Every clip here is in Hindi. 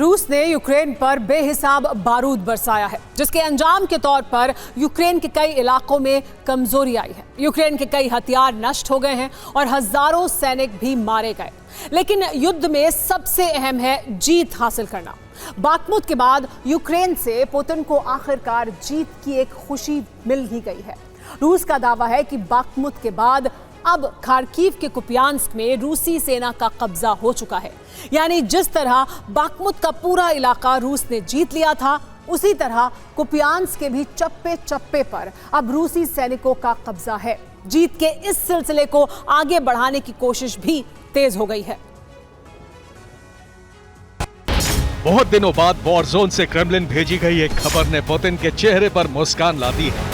रूस ने यूक्रेन पर बेहिसाब बारूद बरसाया है, जिसके अंजाम के तौर पर यूक्रेन के कई इलाकों में कमजोरी आई है। यूक्रेन के कई हथियार नष्ट हो गए हैं और हजारों सैनिक भी मारे गए। लेकिन युद्ध में सबसे अहम है जीत हासिल करना। बाखमुत के बाद यूक्रेन से पुतिन को आखिरकार जीत की एक खुशी मिल ही गई है। रूस का दावा है कि बाखमुत के बाद अब खार्किव के कुपियांस्क में रूसी सेना का कब्जा हो चुका है। यानी जिस तरह बाखमुत का पूरा इलाका रूस ने जीत लिया था, उसी तरह कुपियांस्क के भी चप्पे चप्पे पर अब रूसी सैनिकों का कब्जा है। जीत के इस सिलसिले को आगे बढ़ाने की कोशिश भी तेज हो गई है। बहुत दिनों बाद वॉर जोन से क्रेमलिन भेजी गई एक खबर ने पुतिन के चेहरे पर मुस्कान ला दी है।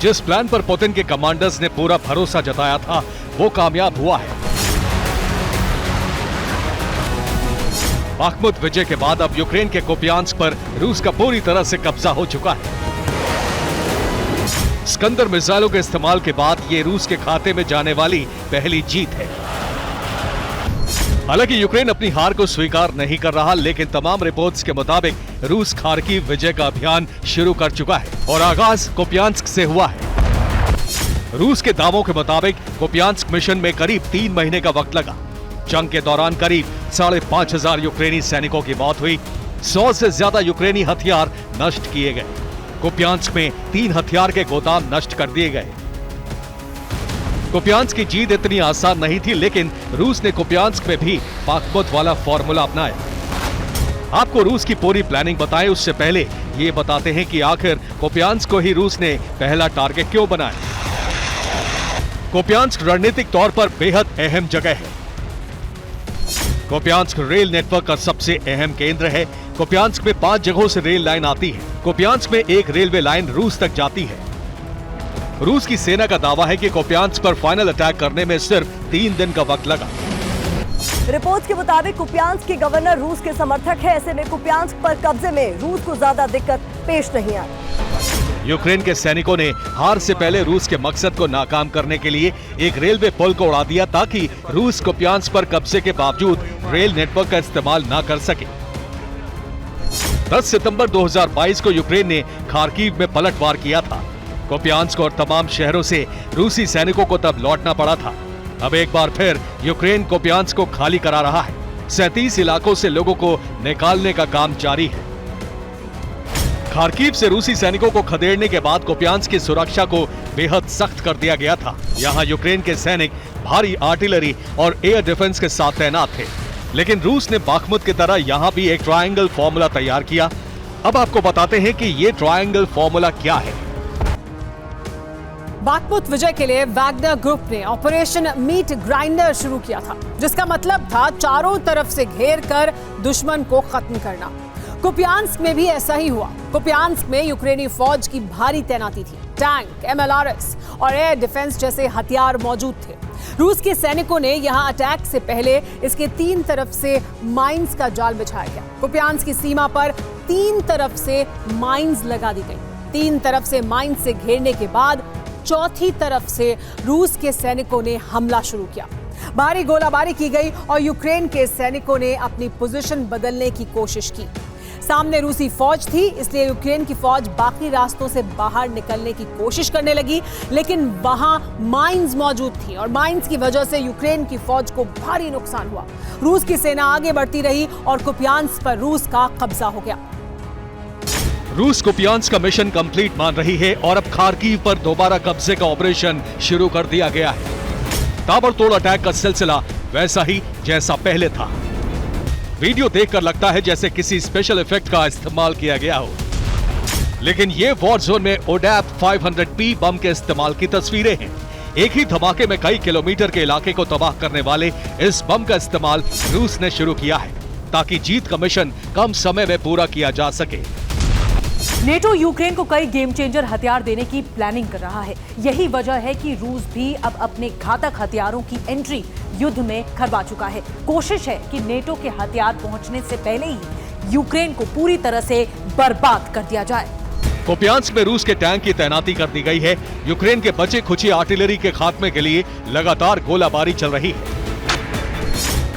जिस प्लान पर पुतिन के कमांडर्स ने पूरा भरोसा जताया था, वो कामयाब हुआ है। बाखमुत विजय के बाद अब यूक्रेन के कुपियांस्क पर रूस का पूरी तरह से कब्जा हो चुका है। स्कंदर मिसाइलों के इस्तेमाल के बाद ये रूस के खाते में जाने वाली पहली जीत है। हालांकि यूक्रेन अपनी हार को स्वीकार नहीं कर रहा, लेकिन तमाम रिपोर्ट्स के मुताबिक रूस खार्किव विजय का अभियान शुरू कर चुका है और आगाज कुपियांस्क से हुआ है। रूस के दावों के मुताबिक कुपियांस्क मिशन में करीब 3 महीने का वक्त लगा। जंग के दौरान करीब 5,500 यूक्रेनी सैनिकों की मौत हुई। 100 से ज्यादा यूक्रेनी हथियार नष्ट किए गए। कुपियांस्क में 3 हथियार के गोदाम नष्ट कर दिए गए। कुपियांस्क की जीत इतनी आसान नहीं थी, लेकिन रूस ने कुपियांस्क में भी बाखमुत वाला फॉर्मूला अपनाया। आपको रूस की पूरी प्लानिंग बताएं, उससे पहले ये बताते हैं कि आखिर कुपियांस्क को ही रूस ने पहला टारगेट क्यों बनाया। कुपियांस्क रणनीतिक तौर पर बेहद अहम जगह है। कुपियांस्क रेल नेटवर्क का सबसे अहम केंद्र है। कुपियांस्क में 5 जगहों से रेल लाइन आती है। कुपियांस्क में एक रेलवे लाइन रूस तक जाती है। रूस की सेना का दावा है कि कुपियांस्क पर फाइनल अटैक करने में सिर्फ 3 दिन का वक्त लगा। रिपोर्ट्स के मुताबिक कुपियांस्क के गवर्नर रूस के समर्थक है। ऐसे में कुपियांस्क पर कब्जे में रूस को ज्यादा दिक्कत पेश नहीं आई। यूक्रेन के सैनिकों ने हार से पहले रूस के मकसद को नाकाम करने के लिए एक रेलवे पुल को उड़ा दिया, ताकि रूस कुपियांस्क पर कब्जे के बावजूद रेल नेटवर्क का इस्तेमाल न कर सके। 10 सितंबर 2022 को यूक्रेन ने खार्किव में पलटवार किया था। कुपियांस्क और तमाम शहरों से रूसी सैनिकों को तब लौटना पड़ा था। अब एक बार फिर यूक्रेन कुपियांस्क को खाली करा रहा है। 37 इलाकों से लोगों को निकालने का काम जारी है। खार्किव से रूसी सैनिकों को खदेड़ने के बाद कुपियांस्क की सुरक्षा को बेहद सख्त कर दिया गया था। यहाँ यूक्रेन के सैनिक भारी आर्टिलरी और एयर डिफेंस के साथ तैनात थे। लेकिन रूस ने बाखमुत की तरह यहाँ भी एक ट्रायंगल फॉर्मूला तैयार किया। अब आपको बताते हैं कि ये ट्रायंगल फॉर्मूला क्या है। बाखमुत विजय के लिए वैगनर ग्रुप ने ऑपरेशन मीट ग्राइंडर शुरू किया था, जिसका मतलब था चारों तरफ से घेर कर दुश्मन को खत्म करना। कुपियांस्क में भी ऐसा ही हुआ। कुपियांस्क में यूक्रेनी फौज की भारी तैनाती थी। टैंक, MLRS और एयर डिफेंस जैसे हथियार मौजूद थे। रूस के सैनिकों ने यहां अटैक से पहले इसके 3 तरफ से माइंस का जाल बिछाया गया। कुपियांस्क की सीमा पर 3 तरफ से माइंस लगा दी गई। 3 तरफ से माइंस से घेरने के बाद चौथी तरफ से रूस के सैनिकों ने हमला शुरू किया। भारी गोलाबारी की गई और यूक्रेन के सैनिकों ने अपनी पोजीशन बदलने की कोशिश की। सामने रूसी फौज थी, इसलिए यूक्रेन की फौज बाकी रास्तों से बाहर निकलने की कोशिश करने लगी, लेकिन वहां माइंस मौजूद थी और माइंस की वजह से यूक्रेन की फौज को भारी नुकसान हुआ। रूस की सेना आगे बढ़ती रही और कुपियांस्क पर रूस का कब्जा हो गया। रूस कुपियांस्क का मिशन कंप्लीट मान रही है और अब खार्किव पर दोबारा कब्जे का ऑपरेशन शुरू कर दिया गया है। ताबड़तोड़ अटैक का सिलसिला वैसा ही जैसा पहले था। वीडियो देखकर लगता है जैसे किसी स्पेशल इफेक्ट का इस्तेमाल किया गया हो, लेकिन ये वॉर जोन में ODAP 500P बम के इस्तेमाल की तस्वीरें हैं। एक ही धमाके में कई किलोमीटर के इलाके को तबाह करने वाले इस बम का इस्तेमाल रूस ने शुरू किया है, ताकि जीत का मिशन कम समय में पूरा किया जा सके। नेटो यूक्रेन को कई गेम चेंजर हथियार देने की प्लानिंग कर रहा है। यही वजह है कि रूस भी अब अपने घातक हथियारों की एंट्री युद्ध में करवा चुका है। कोशिश है कि नेटो के हथियार पहुंचने से पहले ही यूक्रेन को पूरी तरह से बर्बाद कर दिया जाए। कुपियांस्क में रूस के टैंक की तैनाती कर दी गई है। यूक्रेन के बचे खुची आर्टिलरी के खात्मे के लिए लगातार गोलाबारी चल रही है।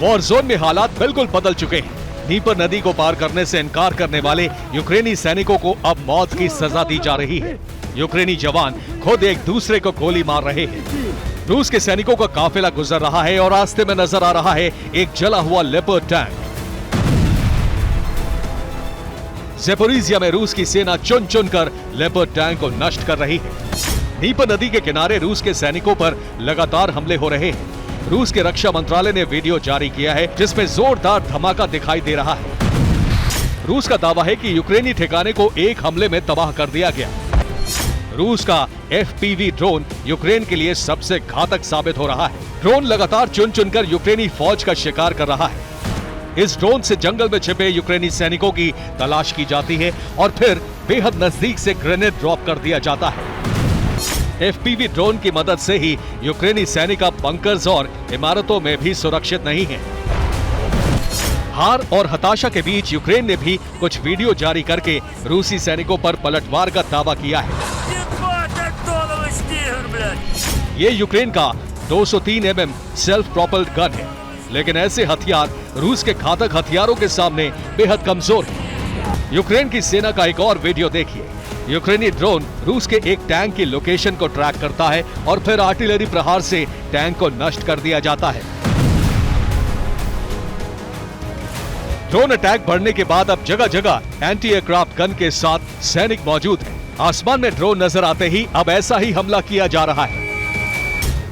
वॉर जोन में हालात बिल्कुल बदल चुके हैं। नीपर नदी को पार करने से इनकार करने वाले यूक्रेनी सैनिकों को अब मौत की सजा दी जा रही है। यूक्रेनी जवान खुद एक दूसरे को गोली मार रहे हैं। रूस के सैनिकों का काफिला गुजर रहा है और रास्ते में नजर आ रहा है एक जला हुआ लेपर्ड टैंक। ज़ेपोरिज़िया में रूस की सेना चुन चुन कर लेपर्ड टैंक को नष्ट कर रही है। नीपर नदी के किनारे रूस के सैनिकों पर लगातार हमले हो रहे हैं। रूस के रक्षा मंत्रालय ने वीडियो जारी किया है जिसमें जोरदार धमाका दिखाई दे रहा है। रूस का दावा है कि यूक्रेनी ठिकाने को एक हमले में तबाह कर दिया गया। रूस का FPV ड्रोन यूक्रेन के लिए सबसे घातक साबित हो रहा है। ड्रोन लगातार चुन चुनकर यूक्रेनी फौज का शिकार कर रहा है। इस ड्रोन से जंगल में छिपे यूक्रेनी सैनिकों की तलाश की जाती है और फिर बेहद नजदीक से ग्रेनेड ड्रॉप कर दिया जाता है। FPV ड्रोन की मदद से ही यूक्रेनी सैनिक अब बंकर्स और इमारतों में भी सुरक्षित नहीं है। हार और हताशा के बीच यूक्रेन ने भी कुछ वीडियो जारी करके रूसी सैनिकों पर पलटवार का दावा किया है। ये यूक्रेन का 203 mm सेल्फ प्रोपल्ड गन है, लेकिन ऐसे हथियार रूस के घातक हथियारों के सामने बेहद कमजोर है। यूक्रेन की सेना का एक और वीडियो देखिए। यूक्रेनी ड्रोन रूस के एक टैंक की लोकेशन को ट्रैक करता है और फिर आर्टिलरी प्रहार से टैंक को नष्ट कर दिया जाता है। ड्रोन अटैक बढ़ने के बाद अब जगह जगह एंटी एयरक्राफ्ट गन के साथ सैनिक मौजूद हैं। आसमान में ड्रोन नजर आते ही अब ऐसा ही हमला किया जा रहा है।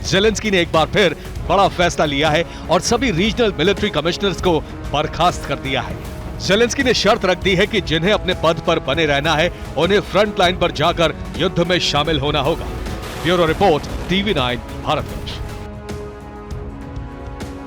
ज़ेलेंस्की ने एक बार फिर बड़ा फैसला लिया है और सभी रीजनल मिलिट्री कमिश्नर्स को बर्खास्त कर दिया है। ज़ेलेंस्की ने शर्त रख दी है कि जिन्हें अपने पद पर बने रहना है उन्हें फ्रंट लाइन पर जाकर युद्ध में शामिल होना होगा। Bureau report, TV9 Bharatvarsh.